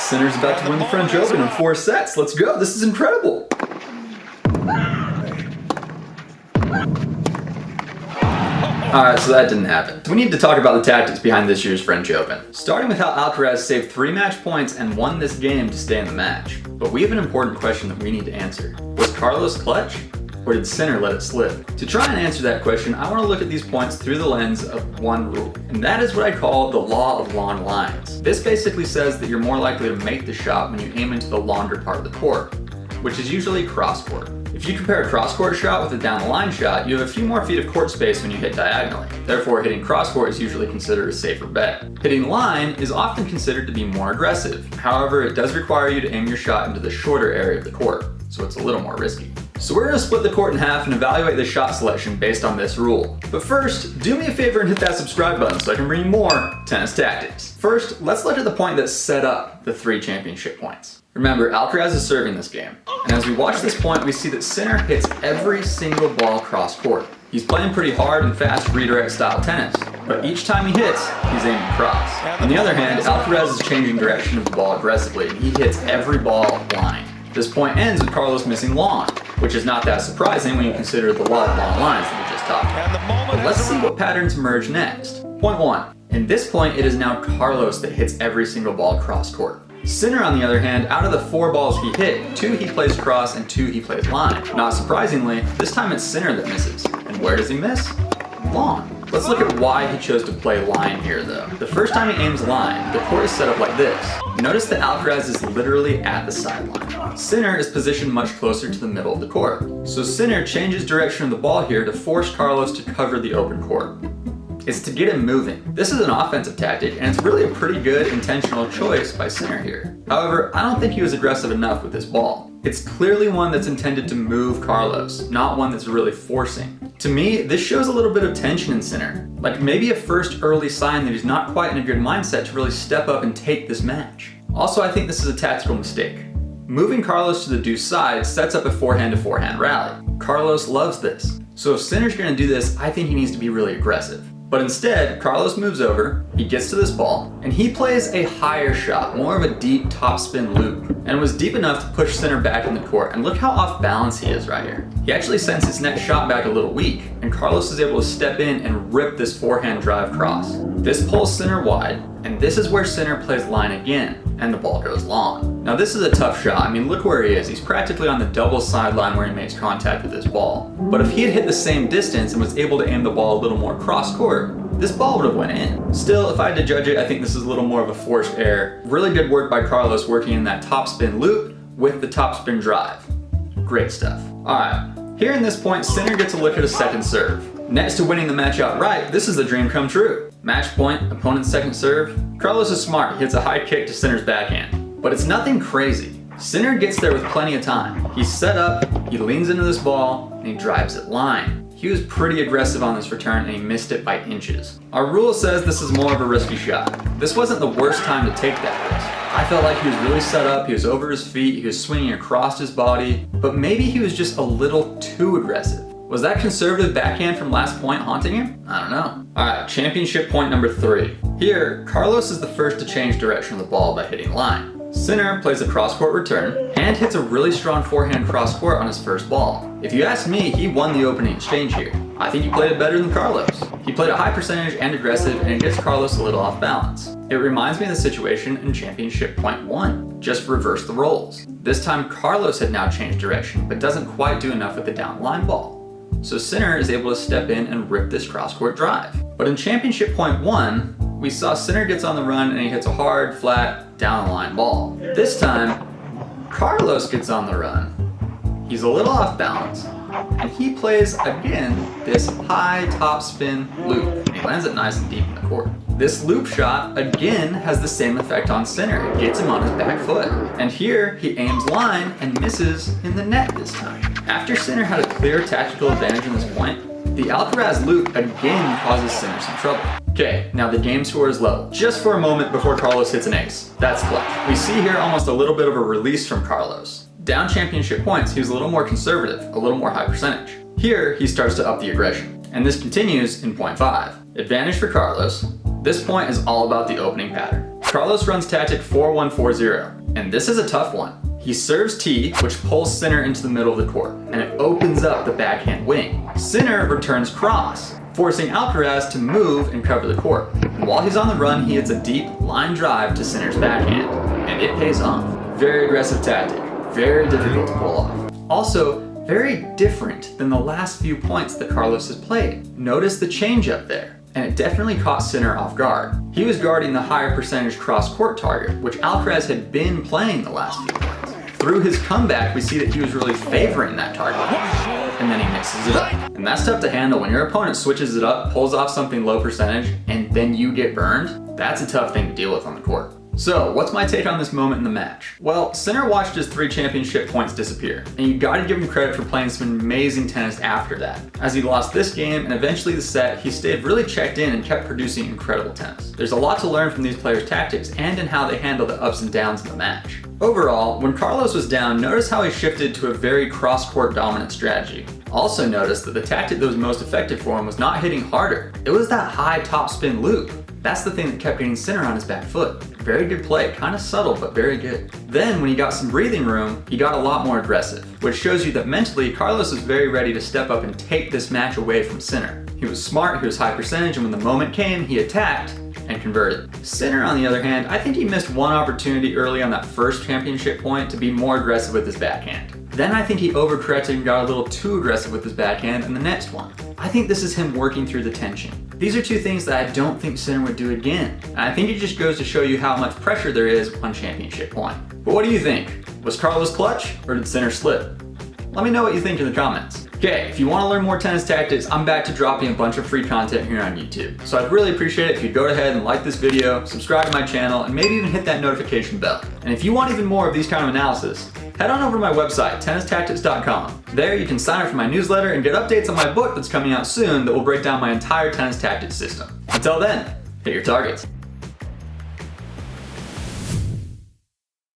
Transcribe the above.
Sinner's about to win the French Open in 4 sets. Let's go. This is incredible. Alright, so that didn't happen. We need to talk about the tactics behind this year's French Open. Starting with how Alcaraz saved 3 match points and won this game to stay in the match. But we have an important question that we need to answer. Was Carlos clutch? Or did Sinner let it slip? To try and answer that question, I want to look at these points through the lens of one rule. And that is what I call the law of long lines. This basically says that you're more likely to make the shot when you aim into the longer part of the court, which is usually cross court. If you compare a cross-court shot with a down-the-line shot, you have a few more feet of court space when you hit diagonally. Therefore, hitting cross-court is usually considered a safer bet. Hitting line is often considered to be more aggressive. However, it does require you to aim your shot into the shorter area of the court, so it's a little more risky. So we're going to split the court in half and evaluate the shot selection based on this rule. But first, do me a favor and hit that subscribe button so I can bring you more tennis tactics. First, let's look at the point that set up the 3 championship points. Remember, Alcaraz is serving this game, and as we watch this point, we see that Sinner hits every single ball cross court. He's playing pretty hard and fast redirect style tennis, but each time he hits, he's aiming cross. On the other hand, Alcaraz is changing direction of the ball aggressively, and he hits every ball line. This point ends with Carlos missing long, which is not that surprising when you consider the law of long lines that we just talked about. But let's see what patterns emerge next. Point 1. In this point, it is now Carlos that hits every single ball cross court. Sinner, on the other hand, out of the 4 balls he hit, 2 he plays cross and 2 he plays line. Not surprisingly, this time it's Sinner that misses. And where does he miss? Long. Let's look at why he chose to play line here though. The first time he aims line, the court is set up like this. Notice that Alcaraz is literally at the sideline. Sinner is positioned much closer to the middle of the court. So Sinner changes direction of the ball here to force Carlos to cover the open court. It's to get him moving. This is an offensive tactic, and it's really a pretty good intentional choice by Sinner here. However, I don't think he was aggressive enough with this ball. It's clearly one that's intended to move Carlos, not one that's really forcing. To me, this shows a little bit of tension in Sinner, like maybe a first early sign that he's not quite in a good mindset to really step up and take this match. Also, I think this is a tactical mistake. Moving Carlos to the deuce side sets up a forehand-to-forehand rally. Carlos loves this. So if Sinner's gonna do this, I think he needs to be really aggressive. But instead, Carlos moves over, he gets to this ball, and he plays a higher shot, more of a deep topspin loop, and was deep enough to push Sinner back in the court. And look how off balance he is right here. He actually sends his next shot back a little weak, and Carlos is able to step in and rip this forehand drive cross. This pulls Sinner wide, and this is where Sinner plays line again, and the ball goes long. Now this is a tough shot. I mean, look where he is. He's practically on the double sideline where he makes contact with this ball. But if he had hit the same distance and was able to aim the ball a little more cross court, this ball would have went in. Still, if I had to judge it, I think this is a little more of a forced error. Really good work by Carlos working in that topspin loop with the topspin drive. Great stuff. Alright, here in this point, Sinner gets a look at a second serve. Next to winning the match outright, this is the dream come true. Match point, opponent's second serve. Carlos is smart, he hits a high kick to Sinner's backhand. But it's nothing crazy. Sinner gets there with plenty of time. He's set up, he leans into this ball, and he drives it line. He was pretty aggressive on this return and he missed it by inches. Our rule says this is more of a risky shot. This wasn't the worst time to take that risk. I felt like he was really set up, he was over his feet, he was swinging across his body, but maybe he was just a little too aggressive. Was that conservative backhand from last point haunting him? I don't know. Alright, championship point number 3. Here, Carlos is the first to change direction of the ball by hitting line. Sinner plays a cross-court return and hits a really strong forehand cross-court on his first ball. If you ask me, he won the opening exchange here. I think he played it better than Carlos. He played a high percentage and aggressive, and it gets Carlos a little off balance. It reminds me of the situation in championship point 1. Just reverse the roles. This time Carlos had now changed direction, but doesn't quite do enough with the down line ball. So Sinner is able to step in and rip this cross-court drive. But in championship point 1, we saw Sinner gets on the run and he hits a hard, flat, down the line ball. This time, Carlos gets on the run. He's a little off balance, and he plays, again, this high topspin loop. And he lands it nice and deep in the court. This loop shot, again, has the same effect on Sinner. It gets him on his back foot. And here, he aims line and misses in the net this time. After Sinner had a clear tactical advantage in this point, the Alcaraz loop again causes Sinner some trouble. Okay, now the game score is level, just for a moment before Carlos hits an ace. That's clutch. We see here almost a little bit of a release from Carlos. Down championship points, he was a little more conservative, a little more high percentage. Here, he starts to up the aggression. And this continues in point 5. Advantage for Carlos. This point is all about the opening pattern. Carlos runs tactic 4-1-4-0, and this is a tough one. He serves T, which pulls Sinner into the middle of the court, and it opens up the backhand wing. Sinner returns cross, forcing Alcaraz to move and cover the court. And while he's on the run, he hits a deep line drive to Sinner's backhand, and it pays off. Very aggressive tactic, very difficult to pull off. Also, very different than the last few points that Carlos has played. Notice the change up there, and it definitely caught Sinner off guard. He was guarding the higher percentage cross-court target, which Alcaraz had been playing the last few points. Through his comeback, we see that he was really favoring that target, and then he mixes it up. And that's tough to handle when your opponent switches it up, pulls off something low percentage, and then you get burned. That's a tough thing to deal with on the court. So, what's my take on this moment in the match? Well, Sinner watched his 3 championship points disappear, and you gotta give him credit for playing some amazing tennis after that. As he lost this game and eventually the set, he stayed really checked in and kept producing incredible tennis. There's a lot to learn from these players' tactics and in how they handle the ups and downs in the match. Overall, when Carlos was down, notice how he shifted to a very cross-court dominant strategy. Also notice that the tactic that was most effective for him was not hitting harder. It was that high topspin loop. That's the thing that kept getting Sinner on his back foot. Very good play, kind of subtle, but very good. Then, when he got some breathing room, he got a lot more aggressive, which shows you that mentally, Carlos was very ready to step up and take this match away from Sinner. He was smart, he was high percentage, and when the moment came, he attacked and converted. Sinner, on the other hand, I think he missed one opportunity early on that first championship point to be more aggressive with his backhand. Then I think he overcorrected and got a little too aggressive with his backhand in the next one. I think this is him working through the tension. These are two things that I don't think Sinner would do again. And I think it just goes to show you how much pressure there is on championship point. But what do you think? Was Carlos clutch or did Sinner slip? Let me know what you think in the comments. Okay, if you want to learn more tennis tactics, I'm back to dropping a bunch of free content here on YouTube. So I'd really appreciate it if you'd go ahead and like this video, subscribe to my channel, and maybe even hit that notification bell. And if you want even more of these kind of analysis, head on over to my website, tennistactics.com. There you can sign up for my newsletter and get updates on my book that's coming out soon that will break down my entire tennis tactics system. Until then, hit your targets.